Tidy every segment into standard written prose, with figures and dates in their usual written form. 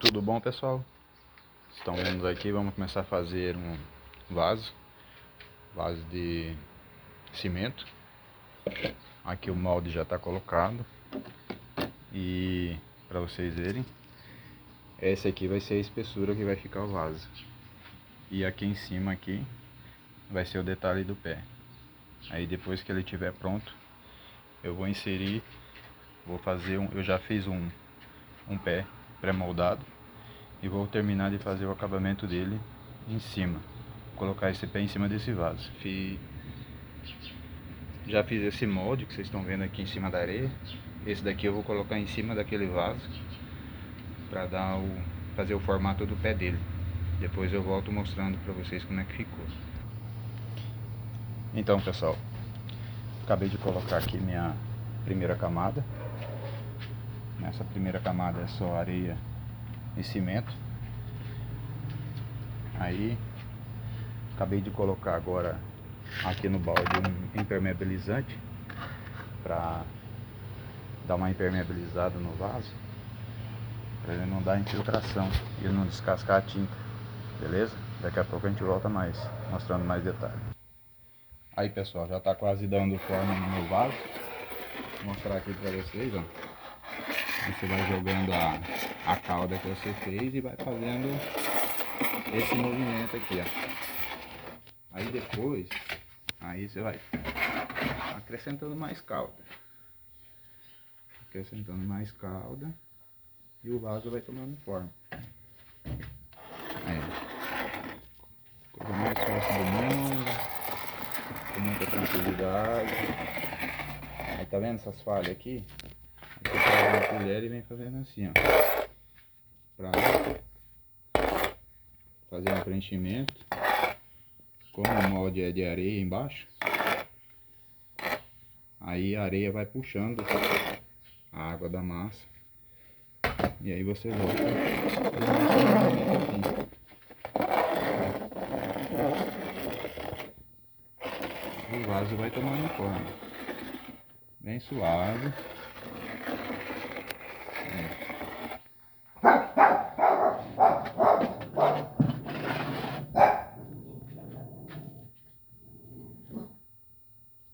Tudo bom, pessoal? Estão vendo aqui, vamos começar a fazer um vaso de cimento. Aqui o molde já está colocado e para vocês verem, essa aqui vai ser a espessura que vai ficar o vaso, e aqui em cima aqui vai ser o detalhe do pé. Aí depois que ele estiver pronto, eu vou inserir, eu já fiz um pé pré-moldado e vou terminar de fazer o acabamento dele em cima. Vou colocar esse pé em cima desse vaso. Já fiz esse molde que vocês estão vendo aqui em cima da areia. Esse daqui eu vou colocar em cima daquele vaso para fazer o formato do pé dele. Depois eu volto mostrando para vocês como é que ficou. Então, pessoal, acabei de colocar aqui minha primeira camada. Nessa primeira camada é só areia e cimento. Aí acabei de colocar agora aqui no balde um impermeabilizante para dar uma impermeabilizada no vaso, para ele não dar infiltração e não descascar a tinta, beleza? Daqui a pouco a gente volta mostrando mais detalhes. Aí, pessoal, já está quase dando forma no meu vaso. Vou mostrar aqui para vocês, ó. Você vai jogando a cauda que você fez e vai fazendo esse movimento aqui, ó. Aí depois, aí você vai acrescentando mais cauda. Acrescentando mais cauda e o vaso vai tomando forma. Coisa mais fácil do mundo, com muita tranquilidade. Aí tá vendo essas falhas aqui? Aí você pega uma colher e vem fazendo assim, ó, pra fazer um preenchimento. Como o molde é de areia embaixo, aí a areia vai puxando a água da massa. E aí você volta e o vaso vai tomando forma, bem suave.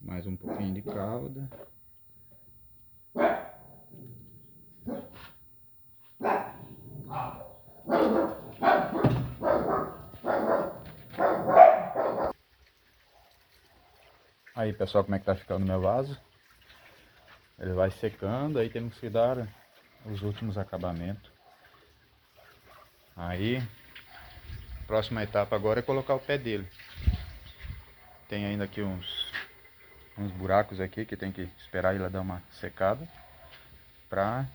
Mais um pouquinho de calda. Aí, pessoal, como é que tá ficando meu vaso? Ele vai secando, aí temos que dar os últimos acabamentos. Aí, próxima etapa agora é colocar o pé dele. Tem ainda aqui uns buracos aqui que tem que esperar ele dar uma secada para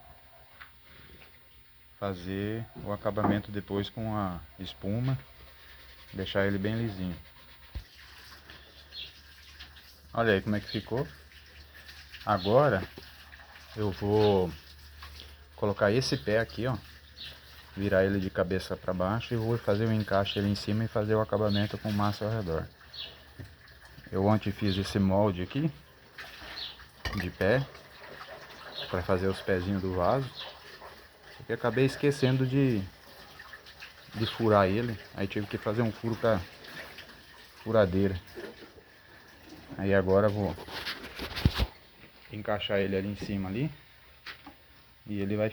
fazer o acabamento depois com a espuma, deixar ele bem lisinho. Olha aí como é que ficou. Agora eu vou colocar esse pé aqui, ó, virar ele de cabeça para baixo e vou fazer o encaixe ali em cima e fazer o acabamento com massa ao redor. Eu ontem fiz esse molde aqui de pé para fazer os pezinhos do vaso, só que acabei esquecendo de furar ele, aí tive que fazer um furo com a furadeira. Aí agora eu vou encaixar ele ali em cima ali e ele vai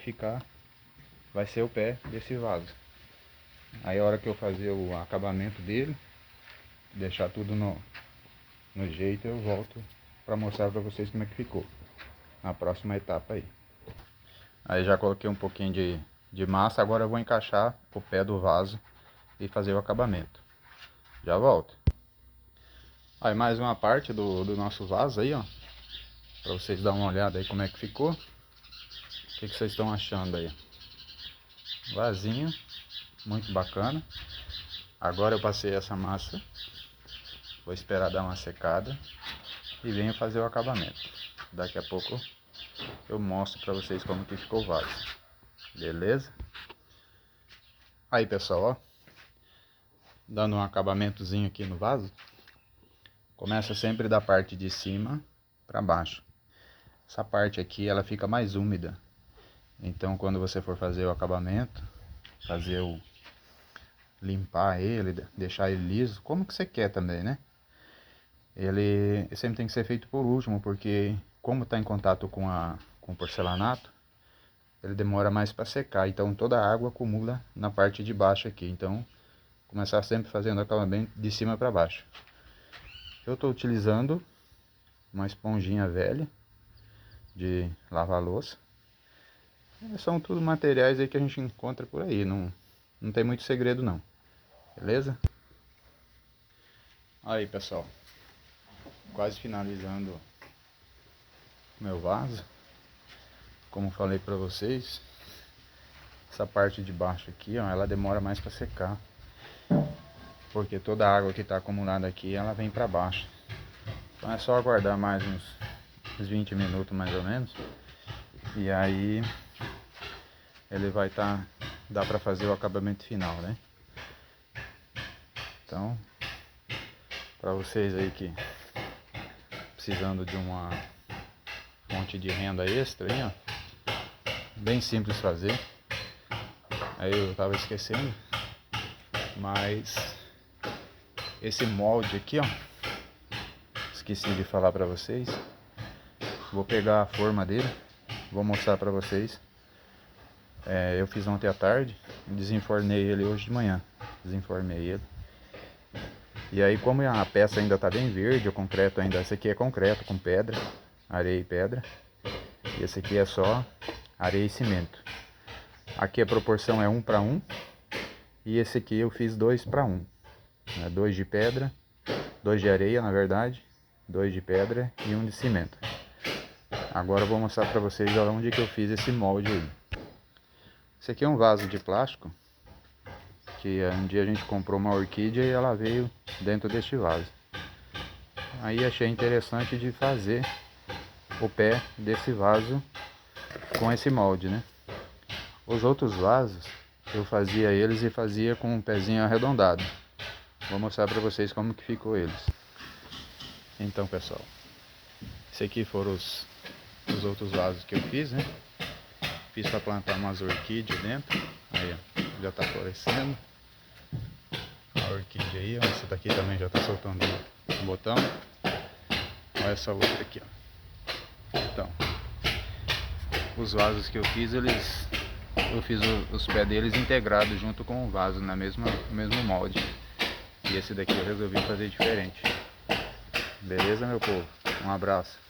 ser o pé desse vaso. Aí a hora que eu fazer o acabamento dele, deixar tudo no jeito, eu volto para mostrar para vocês como é que ficou na próxima etapa aí. Aí já coloquei um pouquinho de massa, agora eu vou encaixar o pé do vaso e fazer o acabamento. Já volto. Aí mais uma parte do nosso vaso aí, ó, para vocês darem uma olhada aí como é que ficou. O que vocês estão achando aí? Vasinho, muito bacana. Agora eu passei essa massa, vou esperar dar uma secada e venho fazer o acabamento. Daqui a pouco eu mostro para vocês como que ficou o vaso, beleza? Aí, pessoal, ó, dando um acabamentozinho aqui no vaso. Começa sempre da parte de cima para baixo. Essa parte aqui ela fica mais úmida, então quando você for fazer o acabamento, limpar ele, deixar ele liso, como que você quer também, né? Ele sempre tem que ser feito por último, porque como está em contato com o porcelanato, ele demora mais para secar, então toda a água acumula na parte de baixo aqui. Então, começar sempre fazendo acabamento de cima para baixo. Eu estou utilizando uma esponjinha velha de lavar louça. São tudo materiais aí que a gente encontra por aí, não tem muito segredo não, beleza? Aí pessoal, quase finalizando meu vaso. Como falei pra vocês, essa parte de baixo aqui, ó, ela demora mais para secar, porque toda a água que está acumulada aqui, ela vem para baixo. Então é só aguardar mais uns 20 minutos mais ou menos, e aí ele vai dá para fazer o acabamento final, né? Então, para vocês aí que precisando de uma fonte de renda extra aí, ó, bem simples fazer. Aí eu tava esquecendo, mas esse molde aqui, ó, esqueci de falar para vocês. Vou pegar a forma dele, vou mostrar para vocês. Eu fiz ontem à tarde, desenfornei ele hoje de manhã, desenformei ele. E aí, como a peça ainda tá bem verde, o concreto ainda, esse aqui é concreto com pedra, areia e pedra, e esse aqui é só areia e cimento. Aqui a proporção é 1 para 1, e esse aqui eu fiz 2 para 1, 2 de pedra, 2 de areia na verdade, 2 de pedra e 1 de cimento. Agora eu vou mostrar para vocês onde que eu fiz esse molde aí. Esse aqui é um vaso de plástico, que um dia a gente comprou uma orquídea e ela veio dentro deste vaso. Aí achei interessante de fazer o pé desse vaso com esse molde, né? Os outros vasos eu fazia eles e fazia com um pezinho arredondado. Vou mostrar para vocês como que ficou eles. Então pessoal, esse aqui foram os outros vasos que eu fiz, né? Fiz para plantar umas orquídeas dentro. Aí ó, já tá florescendo a orquídea aí, ó. Essa daqui também já tá soltando o botão. Olha essa outra aqui, ó. Então, os vasos que eu fiz, eu fiz os pés deles integrados junto com o vaso, no mesmo molde. E esse daqui eu resolvi fazer diferente. Beleza, meu povo? Um abraço.